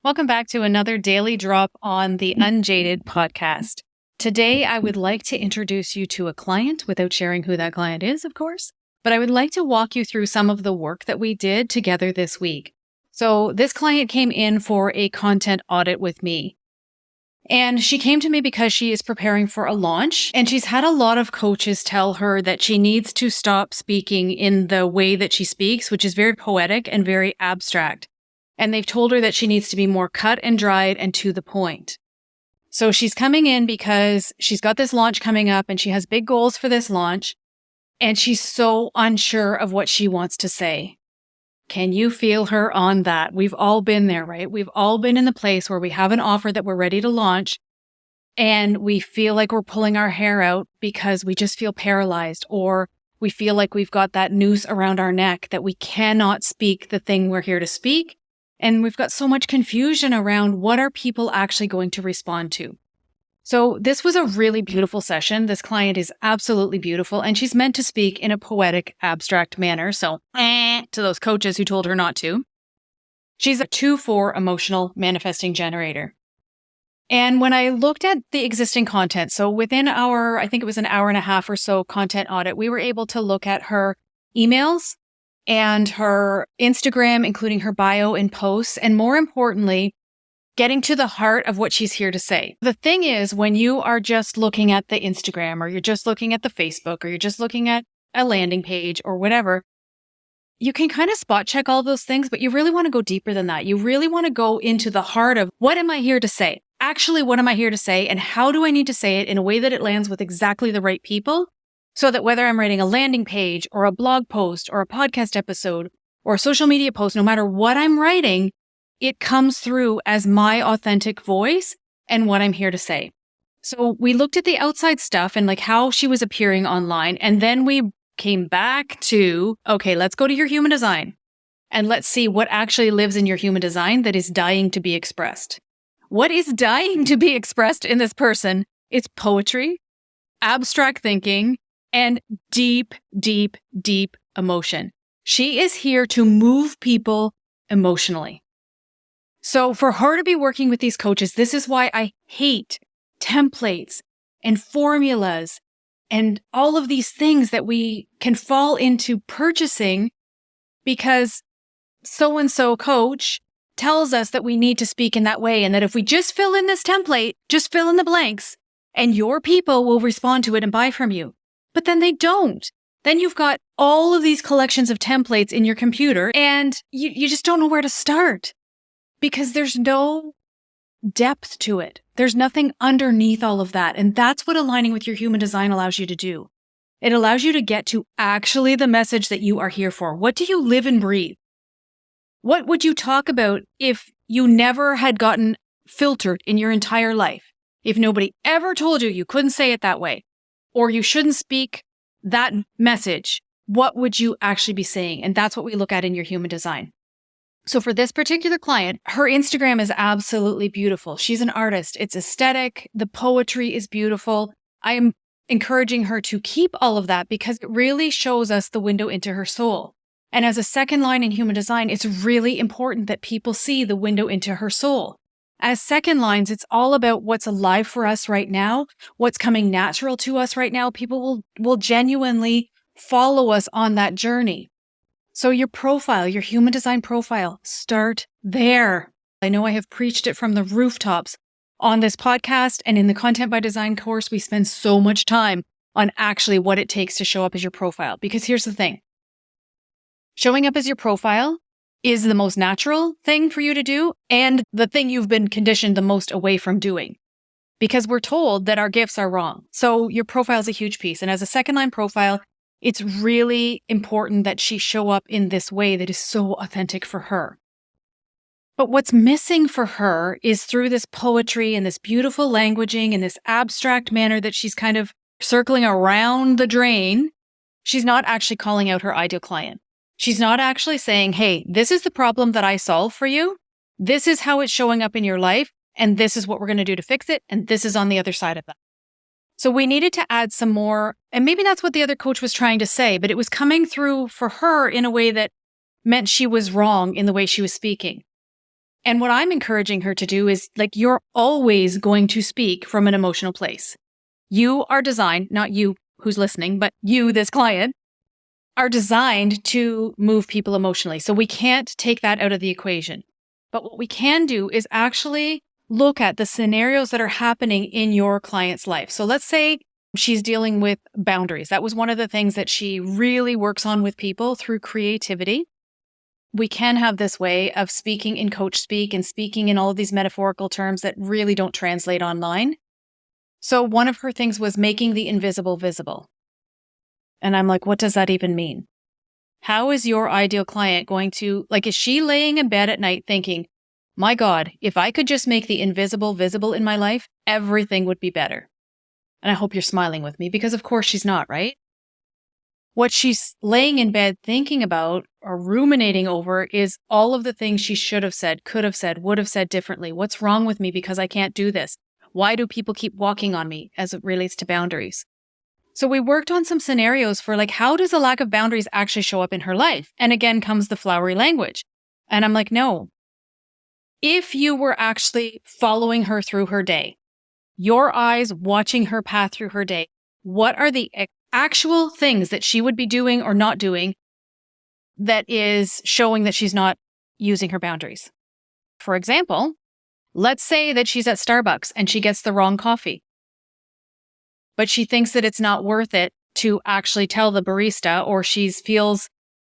Welcome back to another daily drop on the Unjaded podcast. Today, I would like to introduce you to a client without sharing who that client is, of course, but I would like to walk you through some of the work that we did together this week. So this client came in for a content audit with me. And she came to me because she is preparing for a launch, and she's had a lot of coaches tell her that she needs to stop speaking in the way that she speaks, which is very poetic and very abstract. And they've told her that she needs to be more cut and dried and to the point. So she's coming in because she's got this launch coming up and she has big goals for this launch, and she's so unsure of what she wants to say. Can you feel her on that? We've all been there, right? We've all been in the place where we have an offer that we're ready to launch and we feel like we're pulling our hair out because we just feel paralyzed, or we feel like we've got that noose around our neck that we cannot speak the thing we're here to speak. And we've got so much confusion around what are people actually going to respond to. So this was a really beautiful session. This client is absolutely beautiful, and she's meant to speak in a poetic, abstract manner. So to those coaches who told her not to. She's a 2-4 emotional manifesting generator. And when I looked at the existing content, so within I think it was an hour and a half or so content audit, we were able to look at her emails and her Instagram, including her bio and posts, and more importantly, getting to the heart of what she's here to say. The thing is, when you are just looking at the Instagram, or you're just looking at the Facebook, or you're just looking at a landing page or whatever, you can kind of spot check all those things, but you really want to go deeper than that. You really want to go into the heart of, what am I here to say? Actually, what am I here to say? And how do I need to say it in a way that it lands with exactly the right people? So that whether I'm writing a landing page or a blog post or a podcast episode or a social media post, no matter what I'm writing, it comes through as my authentic voice and what I'm here to say. So we looked at the outside stuff and like how she was appearing online. And then we came back to, okay, let's go to your human design and let's see what actually lives in your human design that is dying to be expressed. What is dying to be expressed in this person is poetry, abstract thinking, and deep, deep, deep emotion. She is here to move people emotionally. So for her to be working with these coaches, this is why I hate templates and formulas and all of these things that we can fall into purchasing because so-and-so coach tells us that we need to speak in that way, and that if we just fill in this template, just fill in the blanks, and your people will respond to it and buy from you. But then they don't. Then you've got all of these collections of templates in your computer, and you just don't know where to start. Because there's no depth to it. There's nothing underneath all of that. And that's what aligning with your human design allows you to do. It allows you to get to actually the message that you are here for. What do you live and breathe? What would you talk about if you never had gotten filtered in your entire life? If nobody ever told you couldn't say it that way, or you shouldn't speak that message, what would you actually be saying? And that's what we look at in your human design. So for this particular client, her Instagram is absolutely beautiful. She's an artist. It's aesthetic. The poetry is beautiful. I'm encouraging her to keep all of that because it really shows us the window into her soul. And as a second line in human design, it's really important that people see the window into her soul. As second lines, it's all about what's alive for us right now, what's coming natural to us right now. People will genuinely follow us on that journey. So your profile, your human design profile, start there. I know I have preached it from the rooftops on this podcast, and in the Content by Design course, we spend so much time on actually what it takes to show up as your profile. Because here's the thing. Showing up as your profile is the most natural thing for you to do and the thing you've been conditioned the most away from doing. Because we're told that our gifts are wrong. So your profile is a huge piece. And as a second line profile, it's really important that she show up in this way that is so authentic for her. But what's missing for her is through this poetry and this beautiful languaging and this abstract manner that she's kind of circling around the drain, she's not actually calling out her ideal client. She's not actually saying, hey, this is the problem that I solve for you. This is how it's showing up in your life. And this is what we're going to do to fix it. And this is on the other side of that. So we needed to add some more, and maybe that's what the other coach was trying to say, but it was coming through for her in a way that meant she was wrong in the way she was speaking. And what I'm encouraging her to do is like, you're always going to speak from an emotional place. You are designed, not you who's listening, but you, this client, are designed to move people emotionally. So we can't take that out of the equation. But what we can do is actually look at the scenarios that are happening in your client's life. So let's say she's dealing with boundaries. That was one of the things that she really works on with people through creativity. We can have this way of speaking in coach speak and speaking in all of these metaphorical terms that really don't translate online. So one of her things was making the invisible visible. And I'm like, what does that even mean? How is your ideal client going to, like, is she laying in bed at night thinking, my God, if I could just make the invisible visible in my life, everything would be better. And I hope you're smiling with me because of course she's not, right? What she's laying in bed thinking about or ruminating over is all of the things she should have said, could have said, would have said differently. What's wrong with me because I can't do this? Why do people keep walking on me as it relates to boundaries? So we worked on some scenarios for like, how does a lack of boundaries actually show up in her life? And again comes the flowery language. And I'm like, no. If you were actually following her through her day, your eyes watching her path through her day, what are the actual things that she would be doing or not doing that is showing that she's not using her boundaries? For example, let's say that she's at Starbucks and she gets the wrong coffee, but she thinks that it's not worth it to actually tell the barista, or she feels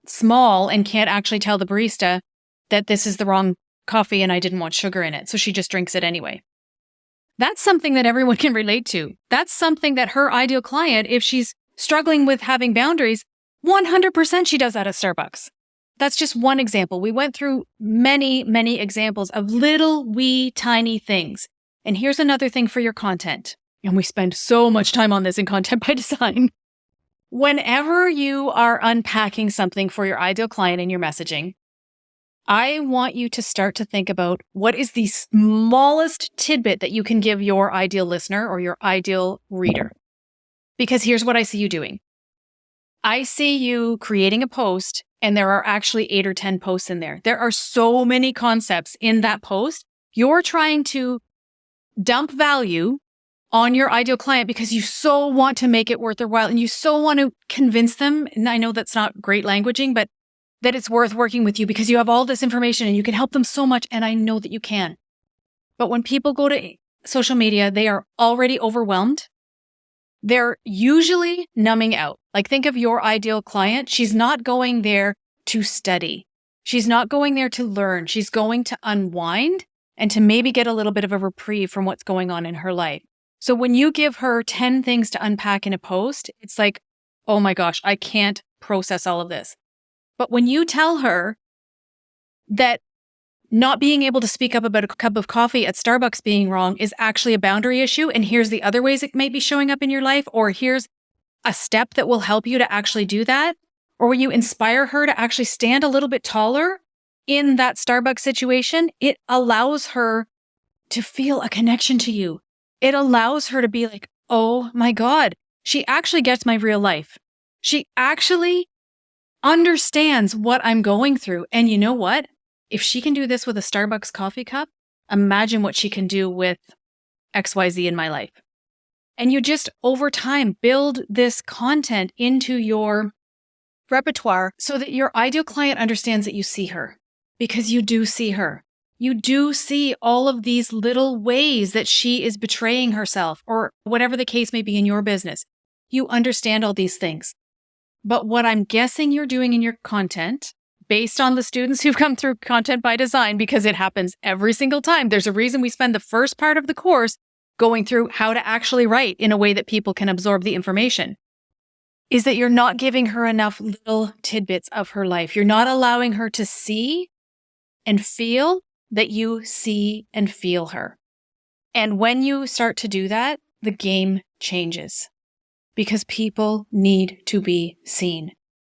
small and can't actually tell the barista that this is the wrong coffee and I didn't want sugar in it. So she just drinks it anyway. That's something that everyone can relate to. That's something that her ideal client, if she's struggling with having boundaries, 100% she does that at Starbucks. That's just one example. We went through many, many examples of little wee tiny things. And here's another thing for your content. And we spend so much time on this in Content by Design. Whenever you are unpacking something for your ideal client in your messaging, I want you to start to think about what is the smallest tidbit that you can give your ideal listener or your ideal reader. Because here's what I see you doing. I see you creating a post and there are actually 8 or 10 posts in there. There are so many concepts in that post. You're trying to dump value on your ideal client because you so want to make it worth their while and you so want to convince them. And I know that's not great languaging, but that it's worth working with you because you have all this information and you can help them so much. And I know that you can. But when people go to social media, they are already overwhelmed. They're usually numbing out. Like think of your ideal client. She's not going there to study. She's not going there to learn. She's going to unwind and to maybe get a little bit of a reprieve from what's going on in her life. So when you give her 10 things to unpack in a post, it's like, oh my gosh, I can't process all of this. But when you tell her that not being able to speak up about a cup of coffee at Starbucks being wrong is actually a boundary issue, and here's the other ways it may be showing up in your life, or here's a step that will help you to actually do that, or when you inspire her to actually stand a little bit taller in that Starbucks situation, it allows her to feel a connection to you. It allows her to be like, oh my God, she actually gets my real life. She actually understands what I'm going through. And you know what? If she can do this with a Starbucks coffee cup, imagine what she can do with XYZ in my life. And you just over time build this content into your repertoire so that your ideal client understands that you see her, because you do see her. You do see all of these little ways that she is betraying herself or whatever the case may be in your business. You understand all these things. But what I'm guessing you're doing in your content, based on the students who've come through Content by Design, because it happens every single time. There's a reason we spend the first part of the course going through how to actually write in a way that people can absorb the information, is that you're not giving her enough little tidbits of her life. You're not allowing her to see and feel that you see and feel her. And when you start to do that, the game changes. Because people need to be seen.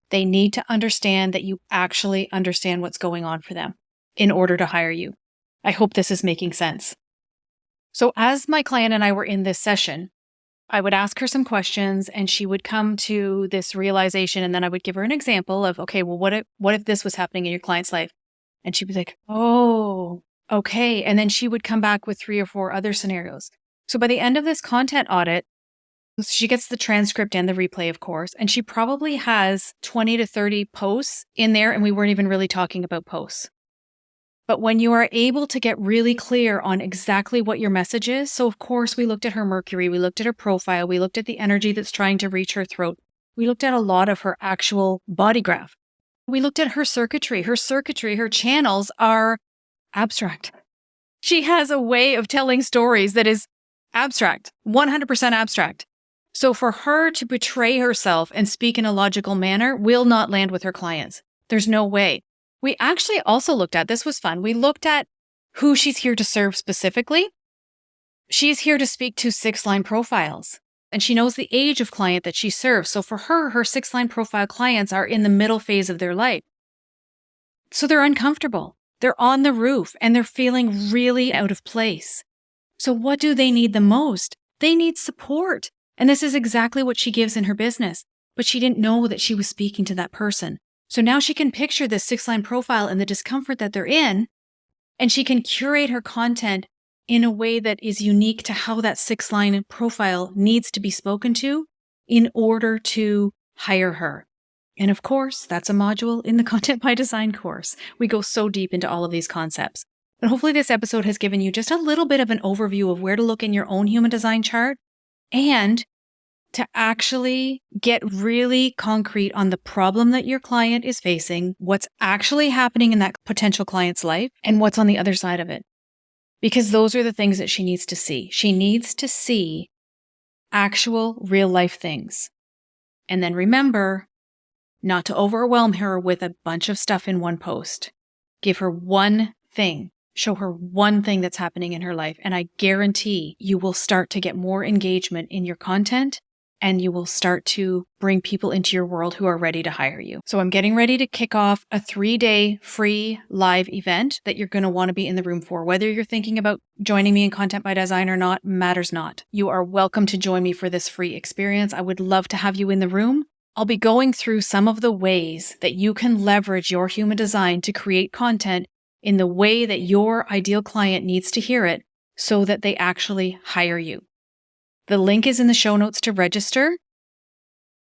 They need to understand that you actually understand what's going on for them in order to hire you. I hope this is making sense. So as my client and I were in this session, I would ask her some questions and she would come to this realization, and then I would give her an example of, okay, well, what if this was happening in your client's life? And she'd be like, oh, Okay. And then she would come back with 3 or 4 other scenarios. So by the end of this content audit, she gets the transcript and the replay, of course, and she probably has 20 to 30 posts in there, and we weren't even really talking about posts. But when you are able to get really clear on exactly what your message is, so of course we looked at her Mercury, we looked at her profile, we looked at the energy that's trying to reach her throat. We looked at a lot of her actual body graph. We looked at her circuitry. Her channels are abstract. She has a way of telling stories that is abstract, 100% abstract. So for her to betray herself and speak in a logical manner will not land with her clients. There's no way. We actually also looked at, this was fun, we looked at who she's here to serve specifically. She's here to speak to 6-line profiles, and she knows the age of client that she serves. So for her 6-line profile clients are in the middle phase of their life. So they're uncomfortable. They're on the roof and they're feeling really out of place. So what do they need the most? They need support. And this is exactly what she gives in her business. But she didn't know that she was speaking to that person. So now she can picture this 6-line profile and the discomfort that they're in, and she can curate her content in a way that is unique to how that 6-line profile needs to be spoken to in order to hire her. And of course, that's a module in the Content by Design course. We go so deep into all of these concepts. But hopefully this episode has given you just a little bit of an overview of where to look in your own human design chart and to actually get really concrete on the problem that your client is facing, what's actually happening in that potential client's life, and what's on the other side of it. Because those are the things that she needs to see. She needs to see actual real life things. And then remember not to overwhelm her with a bunch of stuff in one post. Give her one thing. Show her one thing that's happening in her life. And I guarantee you will start to get more engagement in your content, and you will start to bring people into your world who are ready to hire you. So I'm getting ready to kick off a 3-day free live event that you're going to want to be in the room for. Whether you're thinking about joining me in Content by Design or not, matters not. You are welcome to join me for this free experience. I would love to have you in the room. I'll be going through some of the ways that you can leverage your human design to create content in the way that your ideal client needs to hear it so that they actually hire you. The link is in the show notes to register.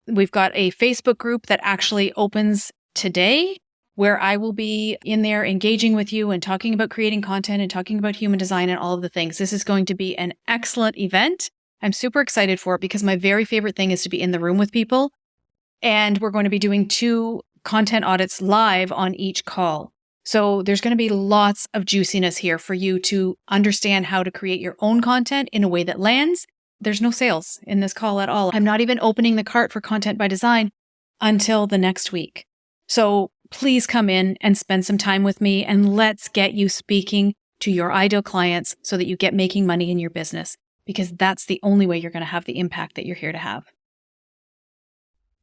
We've got a Facebook group that actually opens today where I will be in there engaging with you and talking about creating content and talking about human design and all of the things. This is going to be an excellent event. I'm super excited for it because my very favorite thing is to be in the room with people. And we're going to be doing 2 content audits live on each call. So there's going to be lots of juiciness here for you to understand how to create your own content in a way that lands. There's no sales in this call at all. I'm not even opening the cart for Content by Design until the next week. So please come in and spend some time with me, and let's get you speaking to your ideal clients so that you get making money in your business, because that's the only way you're going to have the impact that you're here to have.